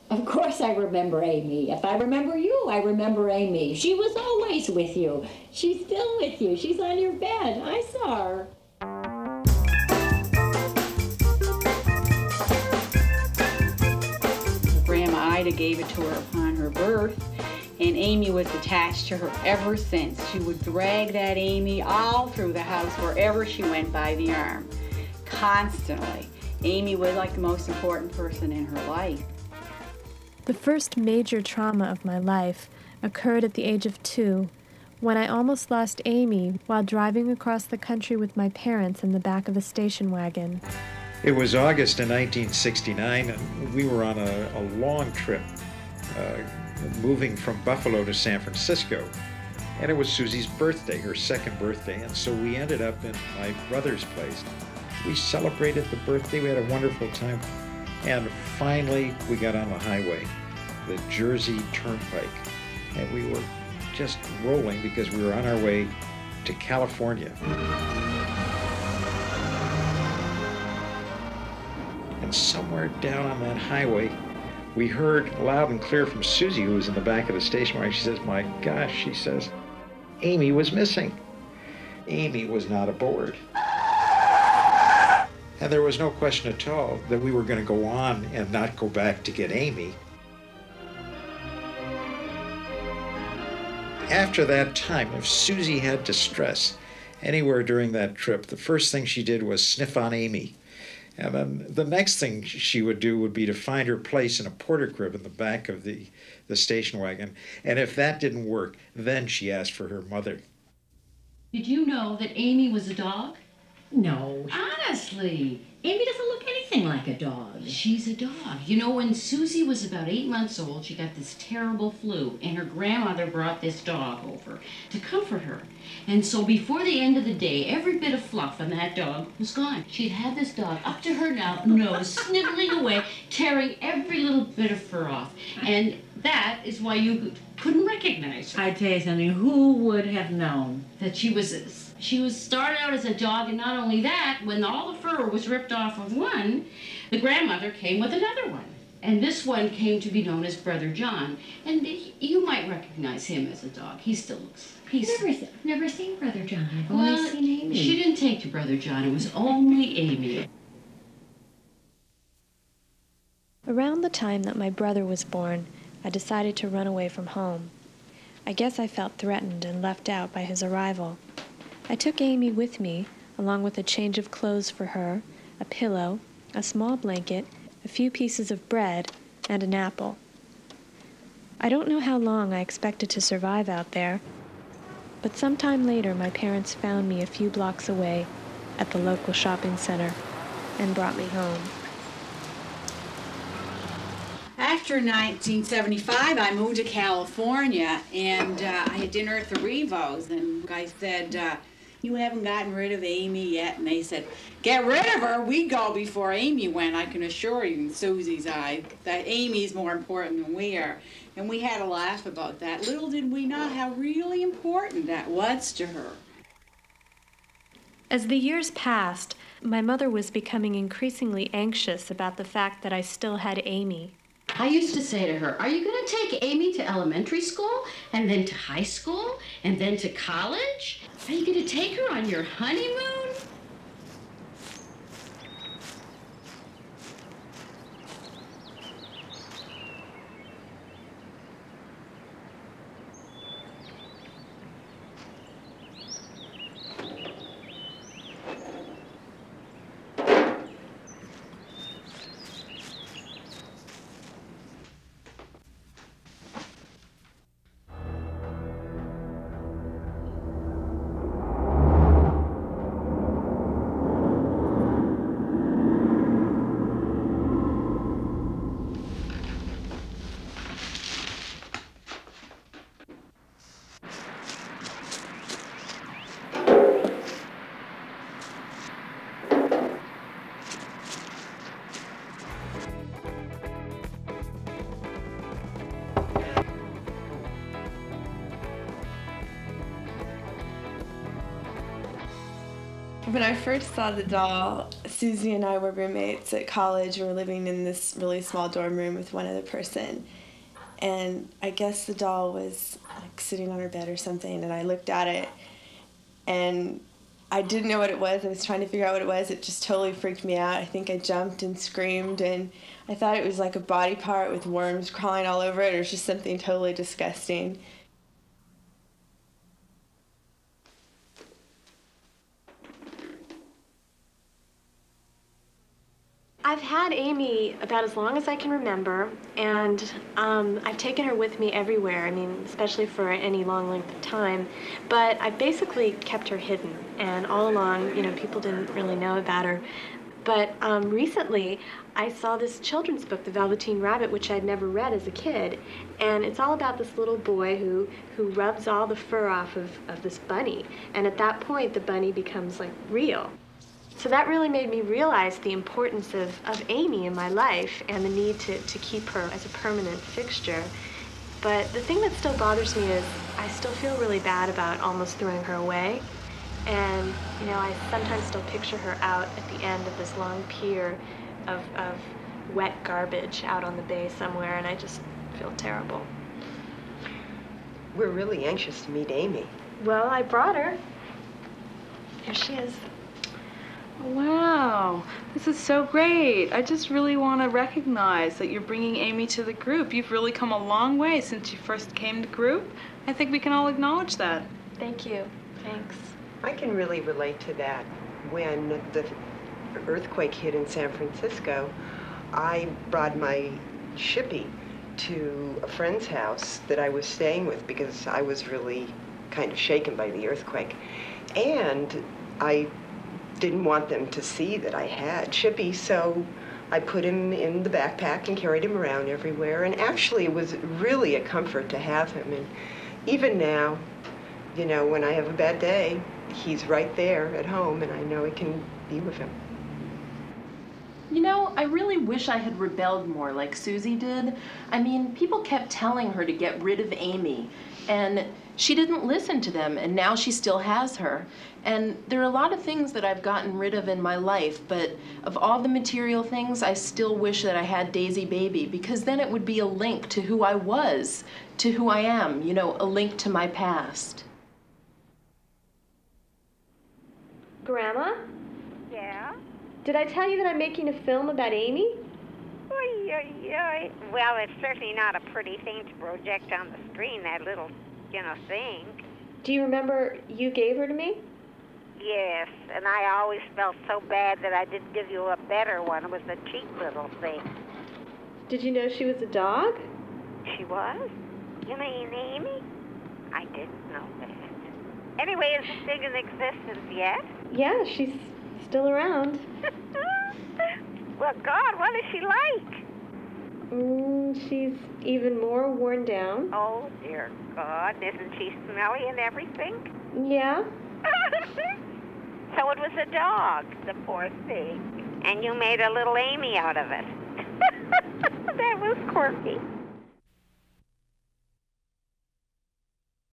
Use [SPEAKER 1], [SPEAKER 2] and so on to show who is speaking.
[SPEAKER 1] Of course I remember Amy. If I remember you, I remember Amy. She was always with you. She's still with you. She's on your bed. I saw her.
[SPEAKER 2] Grandma Ida gave it to her upon her birth, and Amy was attached to her ever since. She would drag that Amy all through the house wherever she went by the arm, constantly. Amy was like the most important person in her life.
[SPEAKER 3] The first major trauma of my life occurred at the age of 2, when I almost lost Amy while driving across the country with my parents in the back of a station wagon.
[SPEAKER 4] It was August in 1969, and we were on a long trip, moving from Buffalo to San Francisco. And it was Susie's birthday, her second birthday, and so we ended up in my brother's place. We celebrated the birthday, we had a wonderful time, and finally we got on the highway, the Jersey Turnpike, and we were just rolling because we were on our way to California. And somewhere down on that highway, we heard loud and clear from Susie, who was in the back of the station wagon. She says, "My gosh," she says, "Amy was missing. Amy was not aboard." And there was no question at all that we were going to go on and not go back to get Amy. After that time, if Susie had distress anywhere during that trip, the first thing she did was sniff on Amy. And then the next thing she would do would be to find her place in a porter crib in the back of the station wagon. And if that didn't work, then she asked for her mother.
[SPEAKER 5] Did you know that Amy was a dog?
[SPEAKER 1] No.
[SPEAKER 5] Honestly.
[SPEAKER 1] Amy doesn't look anything like a dog.
[SPEAKER 5] She's a dog. You know, when Susie was about 8 months old, she got this terrible flu, and her grandmother brought this dog over to comfort her. And so before the end of the day, every bit of fluff on that dog was gone. She'd had this dog up to her nose, sniveling away, tearing every little bit of fur off. And that is why you couldn't recognize her.
[SPEAKER 6] I tell you something, who would have known?
[SPEAKER 5] That she was started out as a dog, and not only that, when all the fur was ripped off of one, the grandmother came with another one. And this one came to be known as Brother John. And you might recognize him as a dog. He still looks peaceful.
[SPEAKER 1] Never seen Brother John. I've only seen Amy.
[SPEAKER 5] She didn't take to Brother John. It was only Amy.
[SPEAKER 3] Around the time that my brother was born, I decided to run away from home. I guess I felt threatened and left out by his arrival. I took Amy with me, along with a change of clothes for her, a pillow, a small blanket, a few pieces of bread, and an apple. I don't know how long I expected to survive out there, but sometime later my parents found me a few blocks away at the local shopping center and brought me home.
[SPEAKER 2] After 1975, I moved to California, and I had dinner at the Rivos, and the guy said, "You haven't gotten rid of Amy yet?" And they said, "Get rid of her? We'd go before Amy went." I can assure you, in Susie's eye, that Amy's more important than we are. And we had a laugh about that. Little did we know how really important that was to her.
[SPEAKER 3] As the years passed, my mother was becoming increasingly anxious about the fact that I still had Amy.
[SPEAKER 5] I used to say to her, "Are you going to take Amy to elementary school, and then to high school, and then to college? Are you going to take her on your honeymoon?"
[SPEAKER 7] When I first saw the doll, Susie and I were roommates at college. We were living in this really small dorm room with one other person. And I guess the doll was like sitting on her bed or something, and I looked at it, and I didn't know what it was. I was trying to figure out what it was. It just totally freaked me out. I think I jumped and screamed, and I thought it was like a body part with worms crawling all over it, or just something totally disgusting.
[SPEAKER 3] I've had Amy about as long as I can remember, and I've taken her with me everywhere, I mean, especially for any long length of time, but I've basically kept her hidden, and all along, you know, people didn't really know about her. But recently, I saw this children's book, The Velveteen Rabbit, which I'd never read as a kid, and it's all about this little boy who rubs all the fur off of this bunny, and at that point, the bunny becomes, like, real. So that really made me realize the importance of Amy in my life and the need to keep her as a permanent fixture. But the thing that still bothers me is I still feel really bad about almost throwing her away. And, you know, I sometimes still picture her out at the end of this long pier of wet garbage out on the bay somewhere, and I just feel terrible.
[SPEAKER 8] We're really anxious to meet Amy.
[SPEAKER 3] Well, I brought her. Here she is.
[SPEAKER 9] Wow, this is so great. I just really want to recognize that you're bringing Amy to the group. You've really come a long way since you first came to group. I think we can all acknowledge that.
[SPEAKER 3] Thank you. Thanks.
[SPEAKER 8] I can really relate to that. When the earthquake hit in San Francisco, I brought my shippy to a friend's house that I was staying with because I was really kind of shaken by the earthquake. And I didn't want them to see that I had Chippy, so I put him in the backpack and carried him around everywhere. And actually, it was really a comfort to have him. And even now, you know, when I have a bad day, he's right there at home, and I know I can be with him.
[SPEAKER 10] You know, I really wish I had rebelled more like Susie did. I mean, people kept telling her to get rid of Amy, and she didn't listen to them, and now she still has her. And there are a lot of things that I've gotten rid of in my life, but of all the material things, I still wish that I had Daisy Baby, because then it would be a link to who I was, to who I am, you know, a link to my past.
[SPEAKER 3] Grandma?
[SPEAKER 11] Yeah?
[SPEAKER 3] Did I tell you that I'm making a film about Amy?
[SPEAKER 11] Oy, oy, oy. Well, it's certainly not a pretty thing to project on the screen, that little, you know, thing.
[SPEAKER 3] Do you remember you gave her to me?
[SPEAKER 11] Yes, and I always felt so bad that I didn't give you a better one. It was a cheap little thing.
[SPEAKER 3] Did you know she was a dog?
[SPEAKER 11] She was? You mean Amy? I didn't know that. Anyway, is this thing in existence yet?
[SPEAKER 3] Yeah, she's still around.
[SPEAKER 11] Well, God, what is she like?
[SPEAKER 3] She's even more worn down.
[SPEAKER 11] Oh, dear God. Isn't she smelly and everything?
[SPEAKER 3] Yeah.
[SPEAKER 11] So it was a dog, the poor thing. And you made a little Amy out of it. That was quirky.